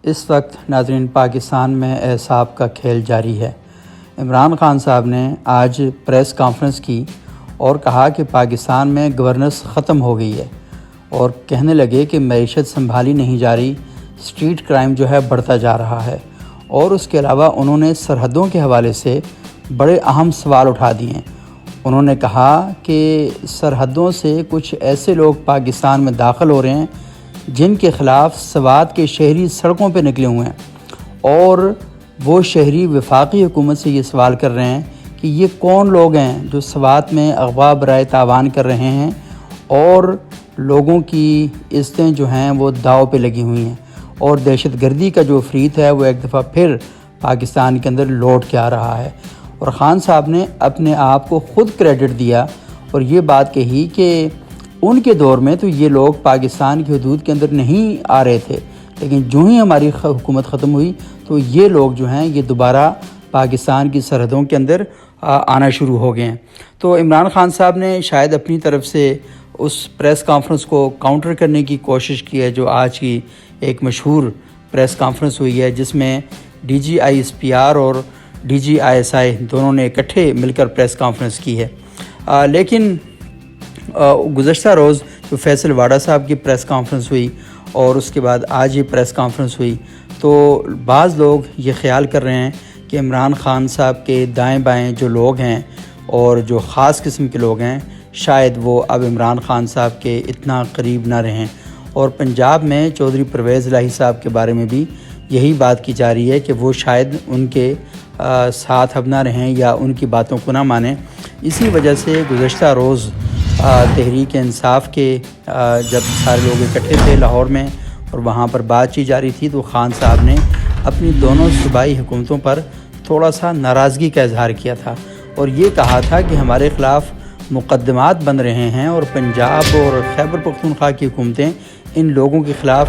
اس وقت ناظرین پاکستان میں اعصاب کا کھیل جاری ہے۔ عمران خان صاحب نے آج پریس کانفرنس کی اور کہا کہ پاکستان میں گورننس ختم ہو گئی ہے، اور کہنے لگے کہ معیشت سنبھالی نہیں جا رہی، اسٹریٹ کرائم جو ہے بڑھتا جا رہا ہے، اور اس کے علاوہ انہوں نے سرحدوں کے حوالے سے بڑے اہم سوال اٹھا دیے ہیں۔ انہوں نے کہا کہ سرحدوں سے کچھ ایسے لوگ پاکستان میں داخل ہو رہے ہیں جن کے خلاف سوات کے شہری سڑکوں پہ نکلے ہوئے ہیں، اور وہ شہری وفاقی حکومت سے یہ سوال کر رہے ہیں کہ یہ کون لوگ ہیں جو سوات میں اغوا برائے تاوان کر رہے ہیں اور لوگوں کی عزتیں جو ہیں وہ داؤ پہ لگی ہوئی ہیں، اور دہشت گردی کا جو فریت ہے وہ ایک دفعہ پھر پاکستان کے اندر لوٹ کے آ رہا ہے۔ اور خان صاحب نے اپنے آپ کو خود کریڈٹ دیا اور یہ بات کہی کہ ان کے دور میں تو یہ لوگ پاکستان کی حدود کے اندر نہیں آ رہے تھے، لیکن جو ہی ہماری حکومت ختم ہوئی تو یہ لوگ جو ہیں یہ دوبارہ پاکستان کی سرحدوں کے اندر آنا شروع ہو گئے ہیں۔ تو عمران خان صاحب نے شاید اپنی طرف سے اس پریس کانفرنس کو کاؤنٹر کرنے کی کوشش کی ہے، جو آج کی ایک مشہور پریس کانفرنس ہوئی ہے جس میں D G I S P R اور D G I S I دونوں نے اکٹھے مل کر پریس کانفرنس کی ہے۔ لیکن گزشتہ روز جو فیصل واڈا صاحب کی پریس کانفرنس ہوئی اور اس کے بعد آج یہ پریس کانفرنس ہوئی، تو بعض لوگ یہ خیال کر رہے ہیں کہ عمران خان صاحب کے دائیں بائیں جو لوگ ہیں اور جو خاص قسم کے لوگ ہیں شاید وہ اب عمران خان صاحب کے اتنا قریب نہ رہیں، اور پنجاب میں چودھری پرویز الہی صاحب کے بارے میں بھی یہی بات کی جا رہی ہے کہ وہ شاید ان کے ساتھ اب نہ رہیں یا ان کی باتوں کو نہ مانیں۔ اسی وجہ سے گزشتہ روز تحریک انصاف کے جب سارے لوگ اکٹھے تھے لاہور میں اور وہاں پر بات چیت جاری تھی، تو خان صاحب نے اپنی دونوں صوبائی حکومتوں پر تھوڑا سا ناراضگی کا اظہار کیا تھا اور یہ کہا تھا کہ ہمارے خلاف مقدمات بن رہے ہیں اور پنجاب اور خیبر پختونخوا کی حکومتیں ان لوگوں کے خلاف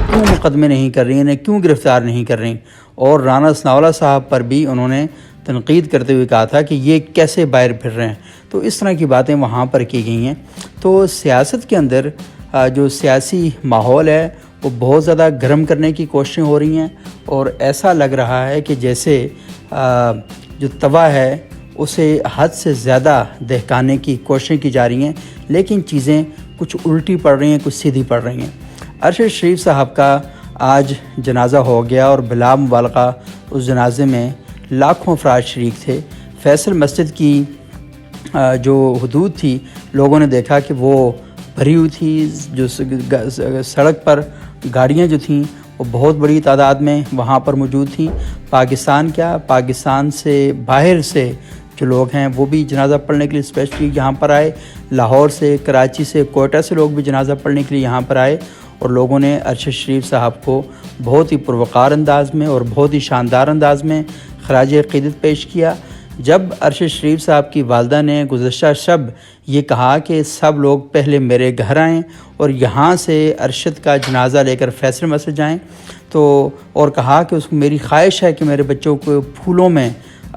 کیوں مقدمے نہیں کر رہی ہیں، کیوں گرفتار نہیں کر رہی، اور رانا ثناءاللہ صاحب پر بھی انہوں نے تنقید کرتے ہوئے کہا تھا کہ یہ کیسے باہر پھر رہے ہیں۔ تو اس طرح کی باتیں وہاں پر کی گئی ہیں۔ تو سیاست کے اندر جو سیاسی ماحول ہے وہ بہت زیادہ گرم کرنے کی کوششیں ہو رہی ہیں، اور ایسا لگ رہا ہے کہ جیسے جو توا ہے اسے حد سے زیادہ دہکانے کی کوششیں کی جا رہی ہیں، لیکن چیزیں کچھ الٹی پڑ رہی ہیں، کچھ سیدھی پڑ رہی ہیں۔ ارشد شریف صاحب کا آج جنازہ ہو گیا اور بلا مبالغہ اس جنازے میں لاکھوں افراد شریک تھے۔ فیصل مسجد کی جو حدود تھی لوگوں نے دیکھا کہ وہ بھری ہوئی تھی، جو سڑک پر گاڑیاں جو تھیں وہ بہت بڑی تعداد میں وہاں پر موجود تھیں۔ پاکستان سے باہر سے جو لوگ ہیں وہ بھی جنازہ پڑھنے کے لیے اسپیشلی یہاں پر آئے، لاہور سے، کراچی سے، کوئٹہ سے لوگ بھی جنازہ پڑھنے کے لیے یہاں پر آئے، اور لوگوں نے ارشد شریف صاحب کو بہت ہی پروقار انداز میں اور بہت ہی شاندار انداز میں خراج عقیدت پیش کیا۔ جب ارشد شریف صاحب کی والدہ نے گزشتہ شب یہ کہا کہ سب لوگ پہلے میرے گھر آئیں اور یہاں سے ارشد کا جنازہ لے کر فیصل مسجد جائیں، تو اور کہا کہ اس کو میری خواہش ہے کہ میرے بچوں کو پھولوں میں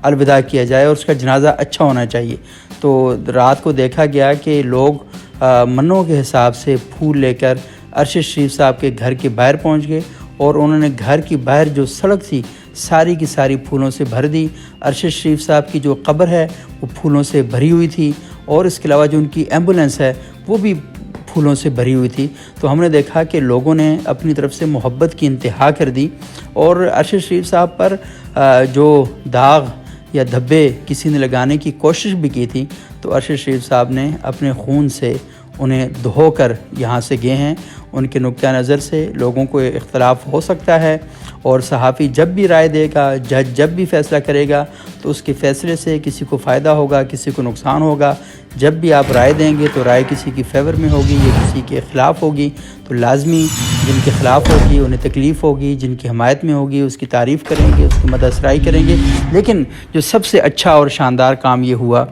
الوداع کیا جائے اور اس کا جنازہ اچھا ہونا چاہیے، تو رات کو دیکھا گیا کہ لوگ منوں کے حساب سے پھول لے کر ارشد شریف صاحب کے گھر کے باہر پہنچ گئے، اور انہوں نے گھر کی باہر جو سڑک تھی ساری کی ساری پھولوں سے بھر دی۔ ارشد شریف صاحب کی جو قبر ہے وہ پھولوں سے بھری ہوئی تھی، اور اس کے علاوہ جو ان کی ایمبولینس ہے وہ بھی پھولوں سے بھری ہوئی تھی۔ تو ہم نے دیکھا کہ لوگوں نے اپنی طرف سے محبت کی انتہا کر دی، اور ارشد شریف صاحب پر جو داغ یا دھبے کسی نے لگانے کی کوشش بھی کی تھی، تو ارشد شریف صاحب نے اپنے خون سے انہیں دھو کر یہاں سے گئے ہیں۔ ان کے نقطہ نظر سے لوگوں کو اختلاف ہو سکتا ہے، اور صحافی جب بھی رائے دے گا، جج جب بھی فیصلہ کرے گا تو اس کے فیصلے سے کسی کو فائدہ ہوگا، کسی کو نقصان ہوگا۔ جب بھی آپ رائے دیں گے تو رائے کسی کی فیور میں ہوگی یا کسی کے خلاف ہوگی، تو لازمی جن کے خلاف ہوگی انہیں تکلیف ہوگی، جن کی حمایت میں ہوگی اس کی تعریف کریں گے، اس کی مدح افزائی کریں گے۔ لیکن جو سب سے اچھا اور شاندار کام یہ ہوا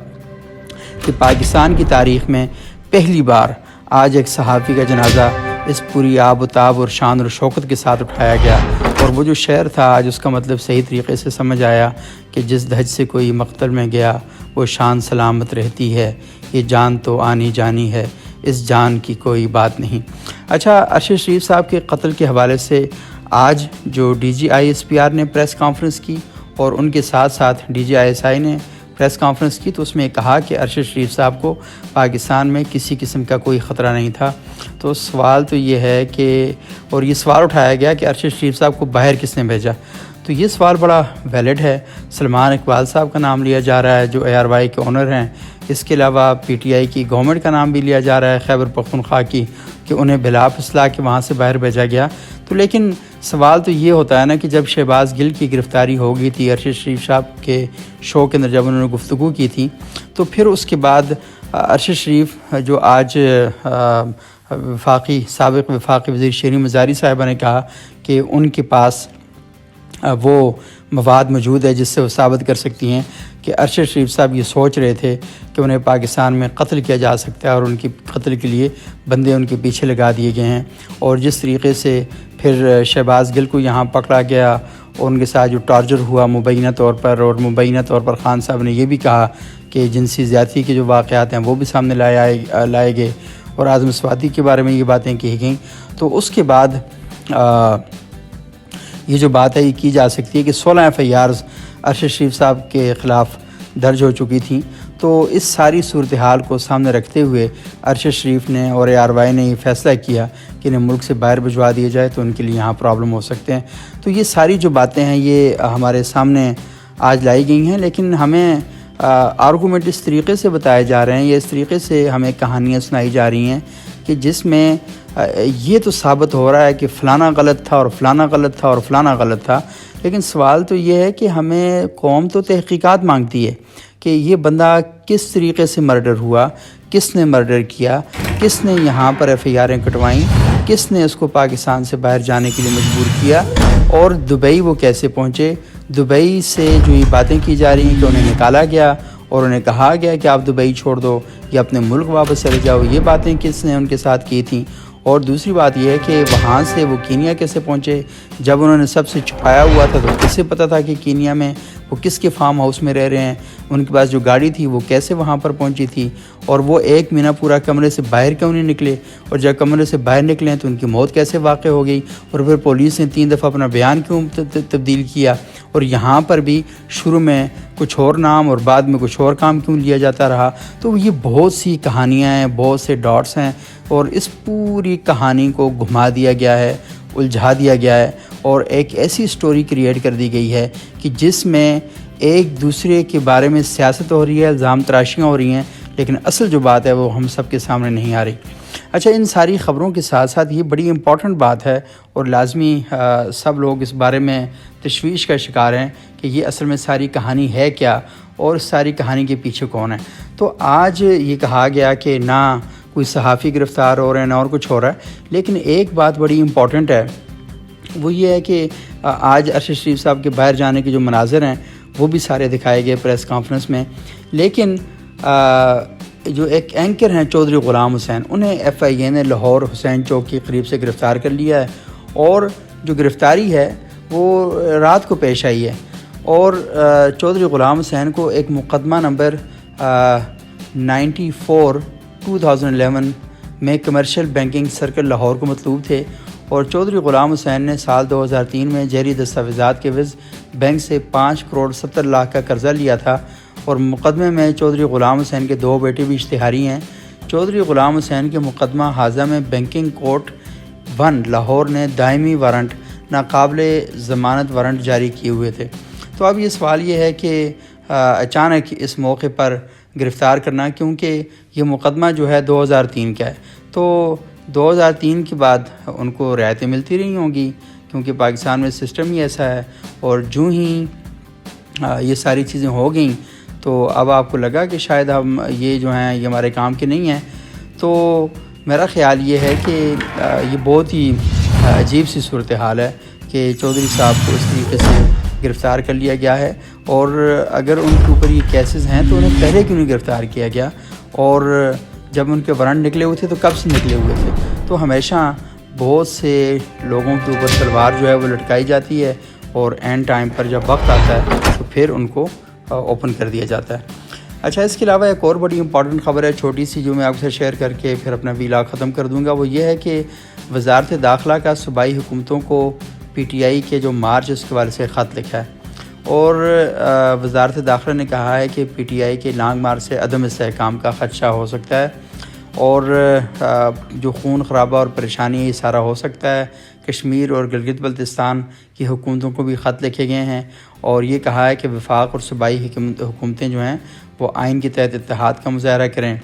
کہ پاکستان کی تاریخ میں پہلی بار آج ایک صحافی کا جنازہ اس پوری آب و تاب اور شان اور شوکت کے ساتھ اٹھایا گیا، اور وہ جو شعر تھا آج اس کا مطلب صحیح طریقے سے سمجھ آیا کہ جس دھج سے کوئی مقتل میں گیا وہ شان سلامت رہتی ہے، یہ جان تو آنی جانی ہے، اس جان کی کوئی بات نہیں۔ اچھا، ارشد شریف صاحب کے قتل کے حوالے سے آج جو D G I S P R نے پریس کانفرنس کی اور ان کے ساتھ ساتھ ڈی جی آئی ایس آئی نے پریس کانفرنس کی، تو اس میں کہا کہ ارشد شریف صاحب کو پاکستان میں کسی قسم کا کوئی خطرہ نہیں تھا۔ تو سوال تو یہ ہے کہ، اور یہ سوال اٹھایا گیا کہ ارشد شریف صاحب کو باہر کس نے بھیجا، تو یہ سوال بڑا ویلڈ ہے۔ سلمان اقبال صاحب کا نام لیا جا رہا ہے جو اے آر وائی کے اونر ہیں، اس کے علاوہ پی ٹی آئی کی گورنمنٹ کا نام بھی لیا جا رہا ہے خیبر پختونخوا کی، کہ انہیں بلا فاصلہ کہ وہاں سے باہر بھیجا گیا۔ تو لیکن سوال تو یہ ہوتا ہے نا کہ جب شہباز گل کی گرفتاری ہو گئی تھی ارشد شریف صاحب کے شو کے اندر، جب انہوں نے گفتگو کی تھی، تو پھر اس کے بعد ارشد شریف جو آج سابق وفاقی وزیر شیریں مزاری صاحبہ نے کہا کہ ان کے پاس وہ مواد موجود ہے جس سے وہ ثابت کر سکتی ہیں کہ ارشد شریف صاحب یہ سوچ رہے تھے کہ انہیں پاکستان میں قتل کیا جا سکتا ہے، اور ان کی قتل کے لیے بندے ان کے پیچھے لگا دیے گئے ہیں۔ اور جس طریقے سے پھر شہباز گل کو یہاں پکڑا گیا اور ان کے ساتھ جو ٹارچر ہوا مبینہ طور پر، اور مبینہ طور پر خان صاحب نے یہ بھی کہا کہ جنسی زیادتی کے جو واقعات ہیں وہ بھی سامنے لائے گئے، اور اعظم سوادی کے بارے میں یہ باتیں کہی گئیں۔ تو اس کے بعد یہ جو بات ہے یہ کی جا سکتی ہے کہ 16 FIRs ارشد شریف صاحب کے خلاف درج ہو چکی تھیں۔ تو اس ساری صورتحال کو سامنے رکھتے ہوئے ارشد شریف نے اور اے آر وائی نے یہ فیصلہ کیا کہ انہیں ملک سے باہر بھجوا دیا جائے، تو ان کے لیے یہاں پرابلم ہو سکتے ہیں۔ تو یہ ساری جو باتیں ہیں یہ ہمارے سامنے آج لائی گئی ہیں، لیکن ہمیں آرگومنٹ اس طریقے سے بتائے جا رہے ہیں، یا اس طریقے سے ہمیں کہانیاں سنائی جا رہی ہیں کہ جس میں یہ تو ثابت ہو رہا ہے کہ فلانا غلط تھا اور فلانا غلط تھا اور فلانا غلط تھا، لیکن سوال تو یہ ہے کہ ہمیں قوم تو تحقیقات مانگتی ہے کہ یہ بندہ کس طریقے سے مرڈر ہوا، کس نے مرڈر کیا، کس نے یہاں پر FIRیں کٹوائیں، کس نے اس کو پاکستان سے باہر جانے کے لیے مجبور کیا، اور دبئی وہ کیسے پہنچے۔ دبئی سے جو یہ باتیں کی جا رہی ہیں کہ انہیں نکالا گیا اور انہیں کہا گیا کہ آپ دبئی چھوڑ دو یا اپنے ملک واپس چلے جاؤ، یہ باتیں کس نے ان کے ساتھ کی تھیں۔ اور دوسری بات یہ ہے کہ وہاں سے وہ کینیا کیسے پہنچے، جب انہوں نے سب سے چھپایا ہوا تھا تو کسے پتہ تھا کہ کینیا میں وہ کس کے فارم ہاؤس میں رہ رہے ہیں، ان کے پاس جو گاڑی تھی وہ کیسے وہاں پر پہنچی تھی، اور وہ ایک مہینہ پورا کمرے سے باہر کیوں نہیں نکلے، اور جب کمرے سے باہر نکلے تو ان کی موت کیسے واقع ہو گئی، اور پھر پولیس نے 3 دفعہ اپنا بیان کیوں تبدیل کیا، اور یہاں پر بھی شروع میں کچھ اور نام اور بعد میں کچھ اور کام کیوں لیا جاتا رہا۔ تو یہ بہت سی کہانیاں ہیں، بہت سے ڈاٹس ہیں، اور اس پوری کہانی کو گھما دیا گیا ہے، الجھا دیا گیا ہے، اور ایک ایسی سٹوری کریٹ کر دی گئی ہے کہ جس میں ایک دوسرے کے بارے میں سیاست ہو رہی ہے، الزام تراشیاں ہو رہی ہیں، لیکن اصل جو بات ہے وہ ہم سب کے سامنے نہیں آ رہی۔ اچھا، ان ساری خبروں کے ساتھ ساتھ یہ بڑی امپورٹنٹ بات ہے، اور لازمی سب لوگ اس بارے میں تشویش کا شکار ہیں کہ یہ اصل میں ساری کہانی ہے کیا، اور اس ساری کہانی کے پیچھے کون ہے۔ تو آج یہ کہا گیا کہ نہ کوئی صحافی گرفتار ہو رہے ہیں نہ اور کچھ ہو رہا ہے، لیکن ایک بات بڑی امپورٹنٹ ہے، وہ یہ ہے کہ آج ارشد شریف صاحب کے باہر جانے کے جو مناظر ہیں وہ بھی سارے دکھائے گئے پریس کانفرنس میں، لیکن جو ایک اینکر ہیں چودھری غلام حسین، انہیں FIA نے لاہور حسین چوک کے قریب سے گرفتار کر لیا ہے، اور جو گرفتاری ہے وہ رات کو پیش آئی ہے، اور چودھری غلام حسین کو ایک مقدمہ نمبر 94/2011 میں کمرشل بینکنگ سرکل لاہور کو مطلوب تھے، اور چودھری غلام حسین نے سال 2003 میں جعلی دستاویزات کے عوض بینک سے 5 کروڑ 70 لاکھ کا قرضہ لیا تھا، اور مقدمے میں چودھری غلام حسین کے 2 بیٹے بھی اشتہاری ہیں۔ چودھری غلام حسین کے مقدمہ حاضہ میں بینکنگ کورٹ 1 لاہور نے دائمی وارنٹ ناقابل ضمانت وارنٹ جاری کیے ہوئے تھے۔ تو اب یہ سوال یہ ہے کہ اچانک اس موقع پر گرفتار کرنا، کیونکہ یہ مقدمہ جو ہے 2003 کا ہے، تو 2003 کے بعد ان کو رعایتیں ملتی رہی ہوں گی، کیونکہ پاکستان میں سسٹم ہی ایسا ہے، اور جو ہی یہ ساری چیزیں ہو گئیں تو اب آپ کو لگا کہ شاید ہم یہ جو ہیں یہ ہمارے کام کے نہیں ہیں۔ تو میرا خیال یہ ہے کہ یہ بہت ہی عجیب سی صورتحال ہے کہ چودھری صاحب کو اس طریقے سے گرفتار کر لیا گیا ہے، اور اگر ان کے اوپر یہ کیسز ہیں تو انہیں پہلے کیوں نہیں گرفتار کیا گیا، اور جب ان کے وارنٹ نکلے ہوئے تھے تو کب سے نکلے ہوئے تھے۔ تو ہمیشہ بہت سے لوگوں کے اوپر تلوار جو ہے وہ لٹکائی جاتی ہے، اور اینڈ ٹائم پر جب وقت آتا ہے تو پھر ان کو اوپن کر دیا جاتا ہے۔ اچھا، اس کے علاوہ ایک اور بڑی امپورٹنٹ خبر ہے چھوٹی سی، جو میں آپ سے شیئر کر کے پھر اپنا ویلاگ ختم کر دوں گا، وہ یہ ہے کہ وزارت داخلہ کا صوبائی حکومتوں کو پی ٹی آئی کے جو مارچ اس کے والے سے خط لکھا ہے، اور وزارت داخلہ نے کہا ہے کہ پی ٹی آئی کے لانگ مارچ سے عدم استحکام کا خدشہ ہو سکتا ہے، اور جو خون خرابہ اور پریشانی یہ سارا ہو سکتا ہے۔ کشمیر اور گلگت بلتستان کی حکومتوں کو بھی خط لکھے گئے ہیں، اور یہ کہا ہے کہ وفاق اور صوبائی حکومتیں جو ہیں وہ آئین کے تحت اتحاد کا مظاہرہ کریں،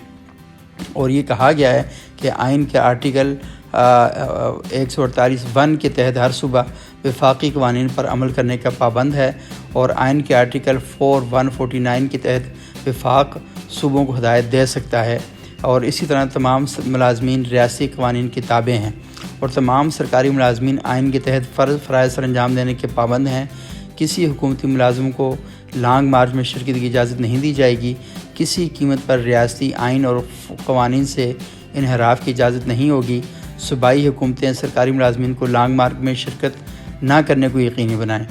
اور یہ کہا گیا ہے کہ آئین کے آرٹیکل 148(1) کے تحت ہر صوبہ وفاقی قوانین پر عمل کرنے کا پابند ہے، اور آئین کے آرٹیکل 149 کے تحت وفاق صوبوں کو ہدایت دے سکتا ہے، اور اسی طرح تمام ملازمین ریاستی قوانین کے تابع ہیں، اور تمام سرکاری ملازمین آئین کے تحت فرائض سر انجام دینے کے پابند ہیں۔ کسی حکومتی ملازم کو لانگ مارچ میں شرکت کی اجازت نہیں دی جائے گی۔ کسی قیمت پر ریاستی آئین اور قوانین سے انحراف کی اجازت نہیں ہوگی۔ صوبائی حکومتیں سرکاری ملازمین کو لانگ مارچ میں شرکت نہ کرنے کو یقینی بنائیں۔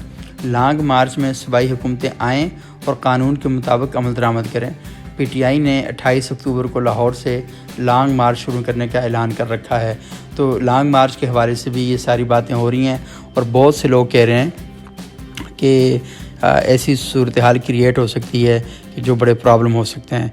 لانگ مارچ میں صوبائی حکومتیں آئیں اور قانون کے مطابق عمل درآمد کریں۔ پی ٹی آئی نے 28 اکتوبر کو لاہور سے لانگ مارچ شروع کرنے کا اعلان کر رکھا ہے۔ تو لانگ مارچ کے حوالے سے بھی یہ ساری باتیں ہو رہی ہیں، اور بہت سے لوگ کہہ رہے ہیں کہ ایسی صورتحال کریٹ ہو سکتی ہے کہ جو بڑے پرابلم ہو سکتے ہیں۔